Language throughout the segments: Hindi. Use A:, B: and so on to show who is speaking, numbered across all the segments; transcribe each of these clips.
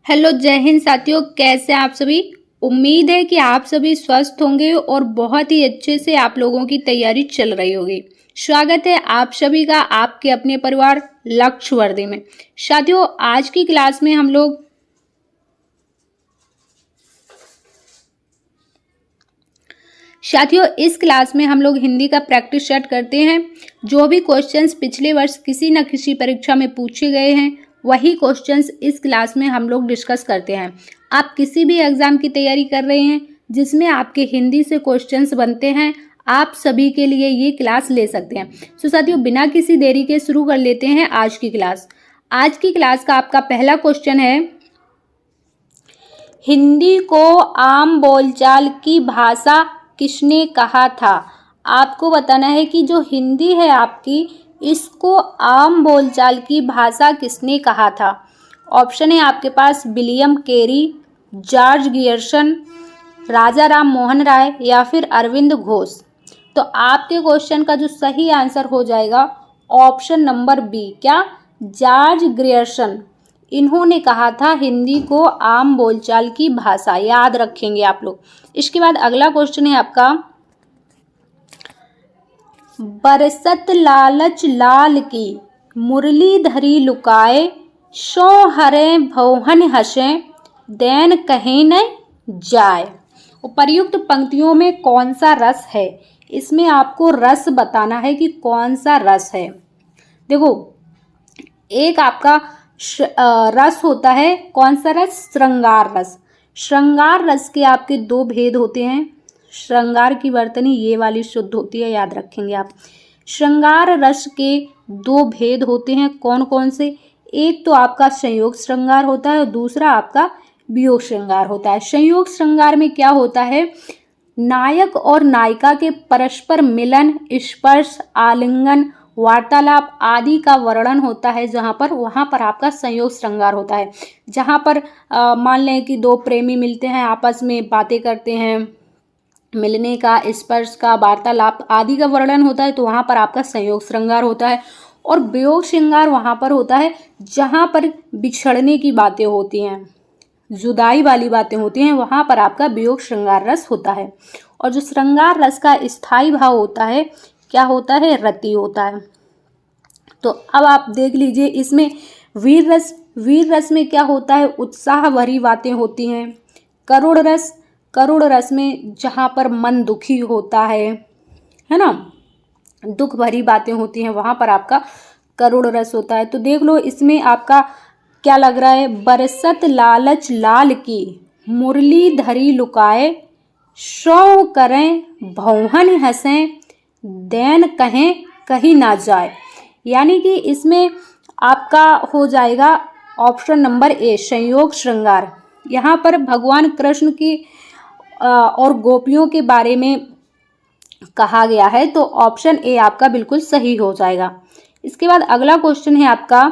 A: हेलो, जय हिंद साथियों। कैसे आप सभी। उम्मीद है कि आप सभी स्वस्थ होंगे और बहुत ही अच्छे से आप लोगों की तैयारी चल रही होगी। स्वागत है आप सभी का आपके अपने परिवार लक्ष्य वर्दी में। साथियों, आज की क्लास में हम लोग इस क्लास में हम लोग हिंदी का प्रैक्टिस सेट करते हैं। जो भी क्वेश्चंस पिछले वर्ष किसी न किसी परीक्षा में पूछे गए हैं वही क्वेश्चंस इस क्लास में हम लोग डिस्कस करते हैं। आप किसी भी एग्जाम की तैयारी कर रहे हैं जिसमें आपके हिंदी से क्वेश्चंस बनते हैं, आप सभी के लिए ये क्लास ले सकते हैं। तो साथियों, बिना किसी देरी के शुरू कर लेते हैं आज की क्लास। आज की क्लास का आपका पहला क्वेश्चन है, हिंदी को आम बोलचाल की भाषा किसने कहा था। आपको बताना है कि जो हिंदी है आपकी, इसको आम बोलचाल की भाषा किसने कहा था। ऑप्शन है आपके पास विलियम कैरी, जॉर्ज गियर्सन, राजा राम मोहन राय या फिर अरविंद घोष। तो आपके क्वेश्चन का जो सही आंसर हो जाएगा ऑप्शन नंबर बी, क्या, जॉर्ज ग्रियर्सन। इन्होंने कहा था हिंदी को आम बोलचाल की भाषा। याद रखेंगे आप लोग। इसके बाद अगला क्वेश्चन है आपका, बरसत लालच लाल की मुरली धरी लुकाए, सो हरे भौहन हंसे, दैन कहीं न जाए। उपर्युक्त पंक्तियों में कौन सा रस है। इसमें आपको रस बताना है कि कौन सा रस है। देखो, एक आपका रस होता है, कौन सा रस, श्रृंगार रस। श्रृंगार रस के आपके दो भेद होते हैं। श्रृंगार की वर्तनी ये वाली शुद्ध होती है, याद रखेंगे आप। श्रृंगार रस के दो भेद होते हैं, कौन कौन से। एक तो आपका संयोग श्रृंगार होता है और दूसरा आपका वियोग श्रृंगार होता है। संयोग श्रृंगार में क्या होता है, नायक और नायिका के परस्पर मिलन, स्पर्श, आलिंगन, वार्तालाप आदि का वर्णन होता है। वहाँ पर आपका संयोग श्रृंगार होता है। जहाँ पर मान लें कि दो प्रेमी मिलते हैं, आपस में बातें करते हैं, मिलने का, स्पर्श का, वार्तालाप आदि का वर्णन होता है, तो वहाँ पर आपका संयोग श्रृंगार होता है। और वियोग श्रृंगार वहाँ पर होता है जहाँ पर बिछड़ने की बातें होती हैं, जुदाई वाली बातें होती हैं, वहाँ पर आपका वियोग श्रृंगार रस होता है। और जो श्रृंगार रस का स्थायी भाव होता है, क्या होता है, रति होता है। तो अब आप देख लीजिए, इसमें वीर रस में क्या होता है, उत्साह भरी बातें होती हैं। करुण रस में जहाँ पर मन दुखी होता है ना, दुख भरी बातें होती हैं, वहाँ पर आपका करुण रस होता है। तो देख लो, इसमें आपका क्या लग रहा है, बरसत लालच लाल की मुरली धरी लुकाए, सौ करें भौहन हंसें, दैन कहें कहीं ना जाए। यानी कि इसमें आपका हो जाएगा ऑप्शन नंबर ए, संयोग श्रृंगार। यहाँ पर भगवान कृष्ण की और गोपियों के बारे में कहा गया है, तो ऑप्शन ए आपका बिल्कुल सही हो जाएगा। इसके बाद अगला क्वेश्चन है आपका,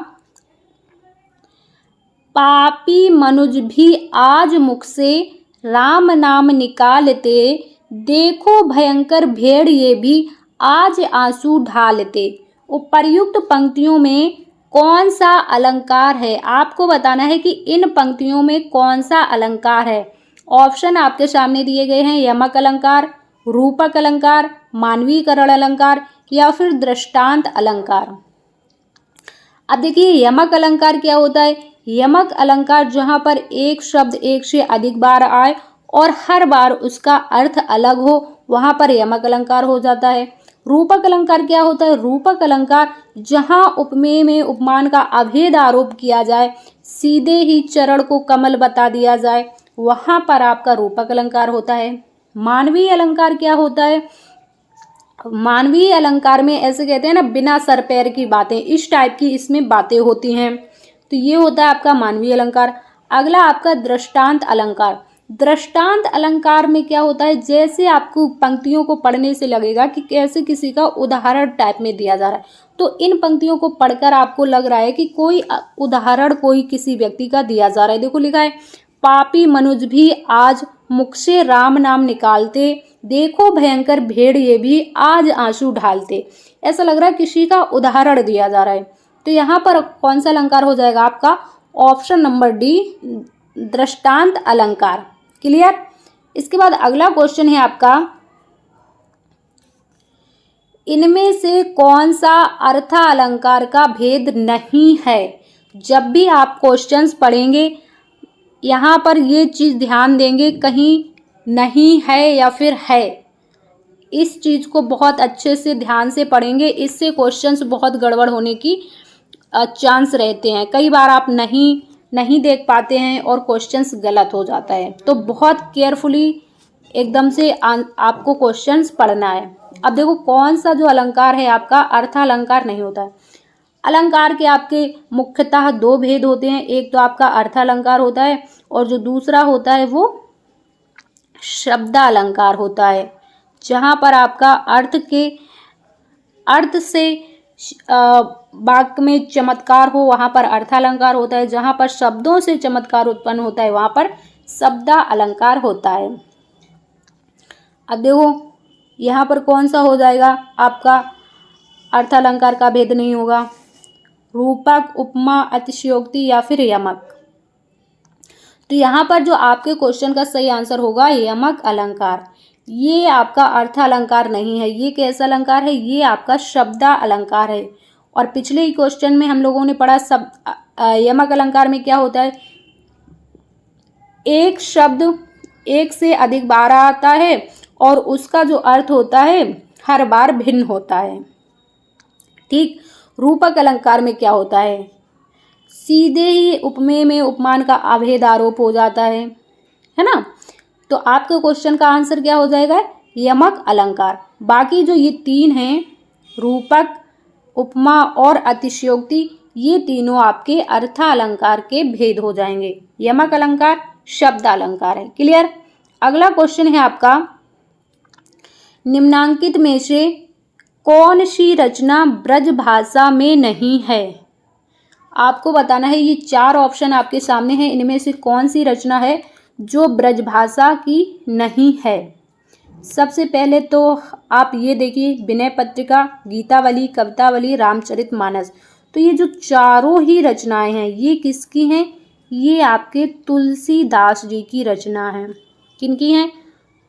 A: पापी मनुज भी आज मुख से राम नाम निकालते, देखो भयंकर भेड़ ये भी आज आंसू ढालते। उपर्युक्त पंक्तियों में कौन सा अलंकार है। आपको बताना है कि इन पंक्तियों में कौन सा अलंकार है। ऑप्शन आपके सामने दिए गए हैं, यमक अलंकार, रूपक अलंकार, मानवीकरण अलंकार या फिर दृष्टांत अलंकार। अब देखिए, यमक अलंकार क्या होता है। यमक अलंकार जहां पर एक शब्द एक से अधिक बार आए और हर बार उसका अर्थ अलग हो, वहां पर यमक अलंकार हो जाता है। रूपक अलंकार क्या होता है। रूपक अलंकार जहां उपमेय में उपमान का अभेद आरोप किया जाए, सीधे ही चरण को कमल बता दिया जाए, वहां पर आपका रूपक अलंकार होता है। मानवीय अलंकार क्या होता है। मानवीय अलंकार में ऐसे कहते हैं ना, बिना सर पैर की बातें, इस टाइप की इसमें बातें होती हैं, तो ये होता है आपका मानवीय अलंकार। अगला आपका दृष्टांत अलंकार। दृष्टांत अलंकार में क्या होता है, जैसे आपको पंक्तियों को पढ़ने से लगेगा कि कैसे किसी का उदाहरण टाइप में दिया जा रहा है, तो इन पंक्तियों को पढ़कर आपको लग रहा है कि कोई उदाहरण कोई किसी व्यक्ति का दिया जा रहा है। देखो लिखा है, पापी मनुज भी आज मुख से राम नाम निकालते, देखो भयंकर भेड़ ये भी आज आंसू ढालते। ऐसा लग रहा है किसी का उदाहरण दिया जा रहा है। तो यहाँ पर कौन सा अलंकार हो जाएगा आपका, ऑप्शन नंबर डी, दृष्टांत अलंकार। क्लियर। इसके बाद अगला क्वेश्चन है आपका, इनमें से कौन सा अर्थ अलंकार का भेद नहीं है। जब भी आप क्वेश्चंस पढ़ेंगे यहाँ पर ये चीज़ ध्यान देंगे, कहीं नहीं है या फिर है, इस चीज़ को बहुत अच्छे से ध्यान से पढ़ेंगे, इससे क्वेश्चंस बहुत गड़बड़ होने की चांस रहते हैं। कई बार आप नहीं देख पाते हैं और क्वेश्चंस गलत हो जाता है, तो बहुत केयरफुली एकदम से आपको क्वेश्चंस पढ़ना है। अब देखो कौन सा जो अलंकार है आपका अर्थ अलंकार नहीं होता है। अलंकार के आपके मुख्यतः दो भेद होते हैं, एक तो आपका अर्थ अलंकार होता है और जो दूसरा होता है वो शब्द अलंकार होता है, जहाँ पर आपका अर्थ से वाक्य में चमत्कार हो वहाँ पर अर्थ अलंकार होता है, जहाँ पर शब्दों से चमत्कार उत्पन्न होता है वहाँ पर शब्द अलंकार होता है। अब देखो यहाँ पर कौन सा हो जाएगा आपका अर्थ अलंकार का भेद नहीं होगा, रूपक, उपमा, अतिशयोक्ति या फिर यमक। तो यहाँ पर जो आपके क्वेश्चन का सही आंसर होगा यमक अलंकार। ये आपका अर्थ अलंकार नहीं है, ये कैसा अलंकार है, ये आपका शब्द अलंकार है। और पिछले ही क्वेश्चन में हम लोगों ने पढ़ा यमक अलंकार में क्या होता है, एक शब्द एक से अधिक बार आता है और उसका जो अर्थ होता है हर बार भिन्न होता है। ठीक। रूपक अलंकार में क्या होता है, सीधे ही उपमेय में उपमान का अभेद आरोप हो जाता है ना। तो आपके क्वेश्चन का आंसर क्या हो जाएगा, यमक अलंकार। बाकी जो ये तीन हैं, रूपक, उपमा और अतिशयोक्ति, ये तीनों आपके अर्थ अलंकार के भेद हो जाएंगे। यमक अलंकार शब्द अलंकार है। क्लियर। अगला क्वेश्चन है आपका, निम्नांकित में से कौन सी रचना ब्रज भाषा में नहीं है। आपको बताना है, ये चार ऑप्शन आपके सामने हैं, इनमें से कौन सी रचना है जो ब्रजभाषा की नहीं है। सबसे पहले तो आप ये देखिए, विनय पत्रिका, गीतावली, कवितावली, रामचरितमानस। तो ये जो चारों ही रचनाएं हैं ये किसकी हैं, ये आपके तुलसीदास जी की रचना है। किनकी हैं,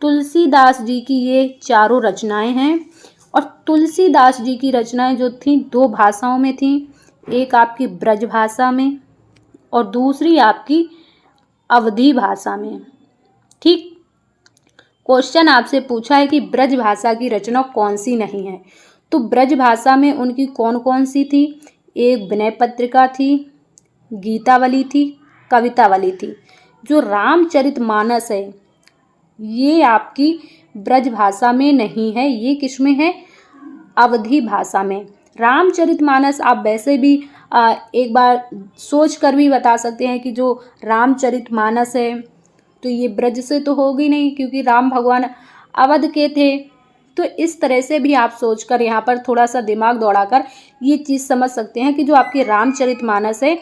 A: तुलसीदास जी की ये चारों रचनाएं हैं। और तुलसीदास जी की रचनाएं जो थी दो भाषाओं में थी, एक आपकी ब्रज भाषा में और दूसरी आपकी अवधी भाषा में। ठीक। क्वेश्चन आपसे पूछा है कि ब्रज भाषा की रचना कौन सी नहीं है, तो ब्रज भाषा में उनकी कौन कौन सी थी, एक विनय पत्रिका थी, गीतावली थी, कवितावली थी। जो रामचरितमानस है ये आपकी ब्रज भाषा में नहीं है, ये किस में है, अवधी भाषा में। रामचरितमानस आप वैसे भी एक बार सोच कर भी बता सकते हैं कि जो रामचरितमानस है तो ये ब्रज से तो होगी नहीं, क्योंकि राम भगवान अवध के थे। तो इस तरह से भी आप सोचकर यहाँ पर थोड़ा सा दिमाग दौड़ाकर ये चीज़ समझ सकते हैं कि जो आपकी रामचरितमानस है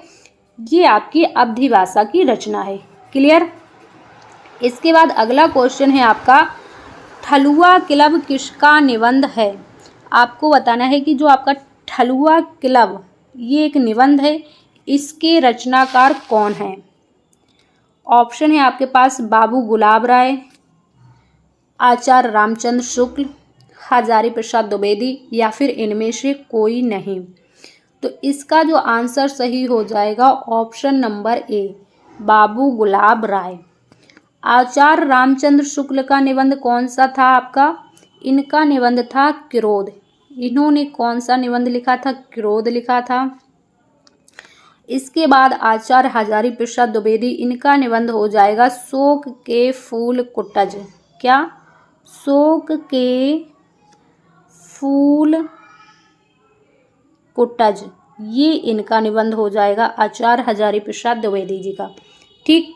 A: ये आपकी अवधी भाषा की रचना है। क्लियर। इसके बाद अगला क्वेश्चन है आपका, ठलुआ किलव किसका निबंध है। आपको बताना है कि जो आपका ठलुआ किलव ये एक निबंध है, इसके रचनाकार कौन है। ऑप्शन है आपके पास बाबू गुलाब राय, आचार्य रामचंद्र शुक्ल, हजारी प्रसाद द्विवेदी या फिर इनमें से कोई नहीं। तो इसका जो आंसर सही हो जाएगा ऑप्शन नंबर ए, बाबू गुलाब राय। आचार्य रामचंद्र शुक्ल का निबंध कौन सा था आपका, इनका निबंध था किरोध। इन्होंने कौन सा निबंध लिखा था, किरोध लिखा था। इसके बाद आचार्य हजारी प्रसाद द्विवेदी, इनका निबंध हो जाएगा शोक के फूल कुटज। क्या, शोक के फूल कुटज, ये इनका निबंध हो जाएगा आचार्य हजारी प्रसाद द्विवेदी जी का। ठीक।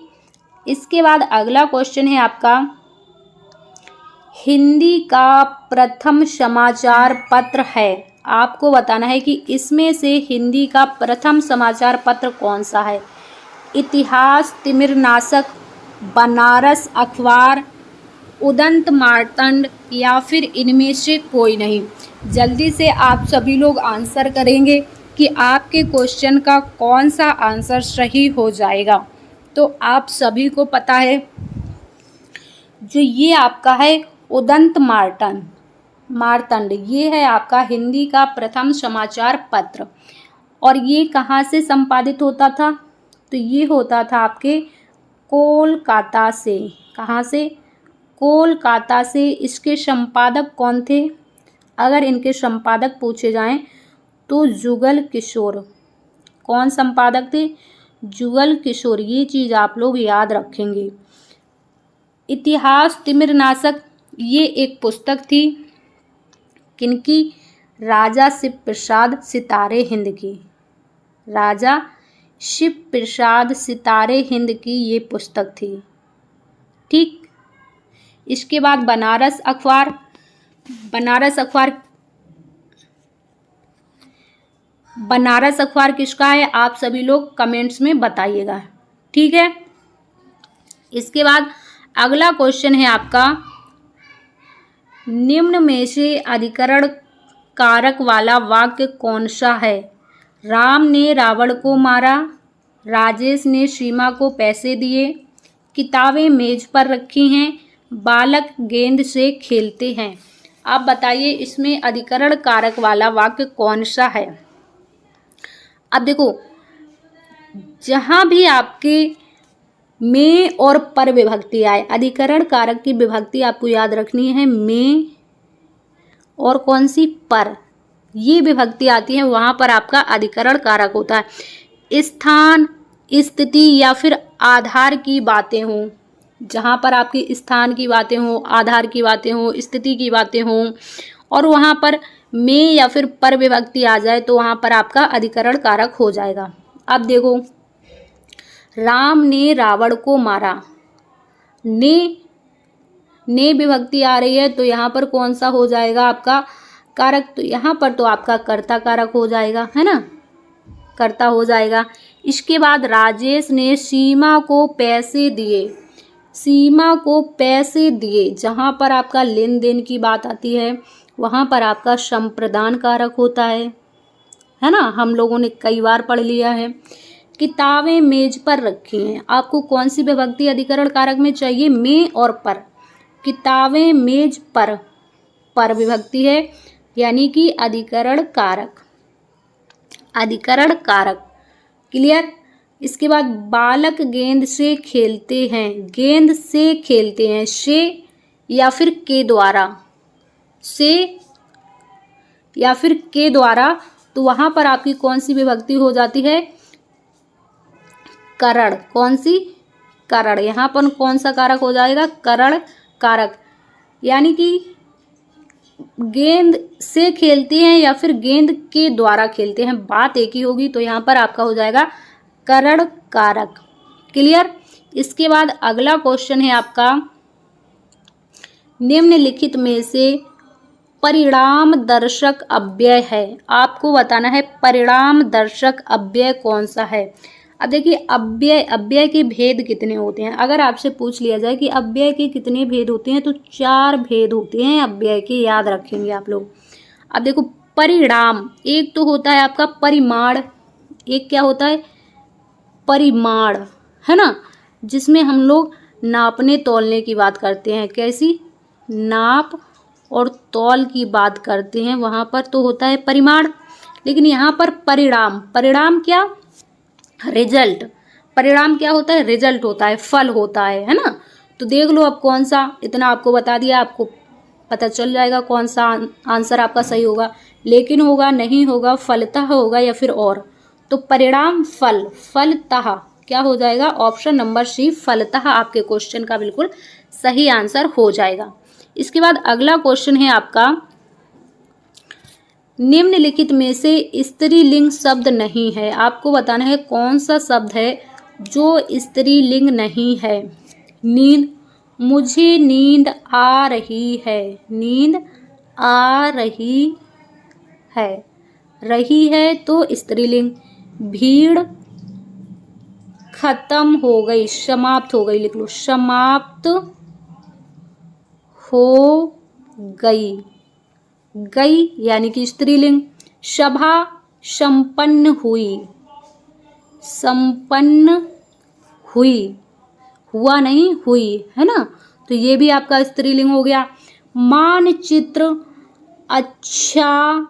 A: इसके बाद अगला क्वेश्चन है आपका, हिंदी का प्रथम समाचार पत्र है। आपको बताना है कि इसमें से हिंदी का प्रथम समाचार पत्र कौन सा है। इतिहास, तिमिरनाशक, बनारस अखबार, उदंत मार्तंड या फिर इनमें से कोई नहीं। जल्दी से आप सभी लोग आंसर करेंगे कि आपके क्वेश्चन का कौन सा आंसर सही हो जाएगा। तो आप सभी को पता है जो ये आपका है उदंत मार्तंड, ये है आपका हिंदी का प्रथम समाचार पत्र। और ये कहाँ से संपादित होता था? तो ये होता था आपके कोलकाता से। कहाँ से? कोलकाता से। इसके संपादक कौन थे? अगर इनके संपादक पूछे जाएं तो जुगल किशोर। कौन संपादक थे? जुगल किशोर। ये चीज़ आप लोग याद रखेंगे। इतिहास तिमिरनाशक, ये एक पुस्तक थी किनकी? राजा शिव प्रसाद सितारे हिंद की। राजा शिव प्रसाद सितारे हिंद की ये पुस्तक थी। ठीक। इसके बाद बनारस अखबार। बनारस अखबार किसका है? आप सभी लोग कमेंट्स में बताइएगा। ठीक है। इसके बाद अगला क्वेश्चन है आपका, निम्न में से अधिकरण कारक वाला वाक्य कौन सा है? राम ने रावण को मारा, राजेश ने सीमा को पैसे दिए, किताबें मेज पर रखी हैं, बालक गेंद से खेलते हैं। आप बताइए इसमें अधिकरण कारक वाला वाक्य कौन सा है? अब देखो, जहां भी आपके में और पर विभक्ति आए, अधिकरण कारक की विभक्ति आपको याद रखनी है में और कौन सी? पर। ये विभक्ति आती है वहां पर आपका अधिकरण कारक होता है। स्थान, स्थिति या फिर आधार की बातें हों, जहां पर आपकी स्थान की बातें हों, आधार की बातें हों, स्थिति की बातें हों और वहां पर में या फिर पर विभक्ति आ जाए तो वहां पर आपका अधिकरण कारक हो जाएगा। अब देखो, राम ने रावण को मारा, ने विभक्ति आ रही है तो यहाँ पर कौन सा हो जाएगा आपका कारक? तो यहाँ पर तो आपका कर्ता कारक हो जाएगा, है ना, कर्ता हो जाएगा। इसके बाद राजेश ने सीमा को पैसे दिए, सीमा को पैसे दिए, जहाँ पर आपका लेन देन की बात आती है वहाँ पर आपका संप्रदान कारक होता है ना, हम लोगों ने कई बार पढ़ लिया है। किताबें मेज पर रखी हैं, आपको कौन सी विभक्ति अधिकरण कारक में चाहिए? में और पर। किताबें मेज पर विभक्ति है यानी कि अधिकरण कारक, अधिकरण कारक। क्लियर। इसके बाद बालक गेंद से खेलते हैं, गेंद से खेलते हैं, से या फिर के द्वारा, से या फिर के द्वारा, तो वहां पर आपकी कौन सी विभक्ति हो जाती है? करण। कौन सी? करण। यहाँ पर कौन सा कारक हो जाएगा? करण कारक। यानी कि गेंद से खेलते हैं या फिर गेंद के द्वारा खेलते हैं, बात एक ही होगी, तो यहाँ पर आपका हो जाएगा करण कारक। क्लियर। इसके बाद अगला क्वेश्चन है आपका, निम्नलिखित में से परिणाम दर्शक अव्यय है। आपको बताना है परिणाम दर्शक अव्यय कौन सा है। अब देखिए, अव्यय के भेद कितने होते हैं? अगर आपसे पूछ लिया जाए कि अव्यय के कितने भेद होते हैं तो 4 भेद होते हैं अव्यय के, याद रखेंगे आप लोग। अब देखो, परिणाम एक तो होता है आपका परिमाण, एक क्या होता है? परिमाण, है ना, जिसमें हम लोग नापने तौलने की बात करते हैं। कैसी? नाप और तौल की बात करते हैं, वहां पर तो होता है परिमाण। लेकिन यहाँ पर परिणाम, परिणाम क्या? रिजल्ट। परिणाम क्या होता है? रिजल्ट होता है, फल होता है ना। तो देख लो अब कौन सा, इतना आपको बता दिया, आपको पता चल जाएगा कौन सा आंसर आपका सही होगा। लेकिन होगा, नहीं होगा, फलतः होगा या फिर और। तो परिणाम फल, फलतः क्या हो जाएगा? ऑप्शन नंबर सी, फलतः आपके क्वेश्चन का बिल्कुल सही आंसर हो जाएगा। इसके बाद अगला क्वेश्चन है आपका, निम्नलिखित में से स्त्रीलिंग शब्द नहीं है। आपको बताना है कौन सा शब्द है जो स्त्रीलिंग नहीं है। नींद, मुझे नींद आ रही है, नींद आ रही है तो स्त्रीलिंग। भीड़ खत्म हो गई, समाप्त हो गई, लिख लो, समाप्त हो गई, गई यानी कि स्त्रीलिंग। सभा संपन्न हुई, संपन्न हुई, हुआ नहीं हुई, है ना। तो ये भी आपका स्त्रीलिंग हो गया। मानचित्र अच्छा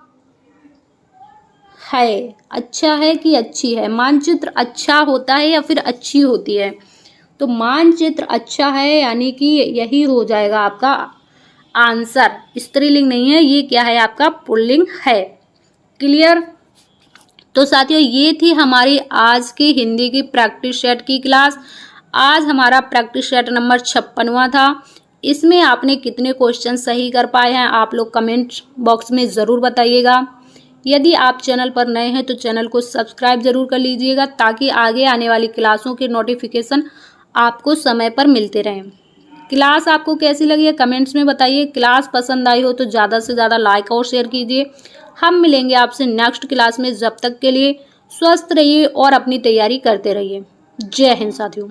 A: है, अच्छा है कि अच्छी है, मानचित्र अच्छा होता है या फिर अच्छी होती है, तो मानचित्र अच्छा है यानी कि यही हो जाएगा आपका आंसर। स्त्रीलिंग नहीं है, ये क्या है आपका पुल्लिंग है। क्लियर। तो साथियों ये थी हमारी आज की हिंदी की प्रैक्टिस सेट की क्लास। आज हमारा प्रैक्टिस सेट नंबर 56वां था। इसमें आपने कितने क्वेश्चन सही कर पाए हैं आप लोग कमेंट बॉक्स में ज़रूर बताइएगा। यदि आप चैनल पर नए हैं तो चैनल को सब्सक्राइब जरूर कर लीजिएगा ताकि आगे आने वाली क्लासों के नोटिफिकेशन आपको समय पर मिलते रहें। क्लास आपको कैसी लगी है कमेंट्स में बताइए। क्लास पसंद आई हो तो ज़्यादा से ज़्यादा लाइक और शेयर कीजिए। हम मिलेंगे आपसे नेक्स्ट क्लास में। जब तक के लिए स्वस्थ रहिए और अपनी तैयारी करते रहिए। जय हिंद साथियों।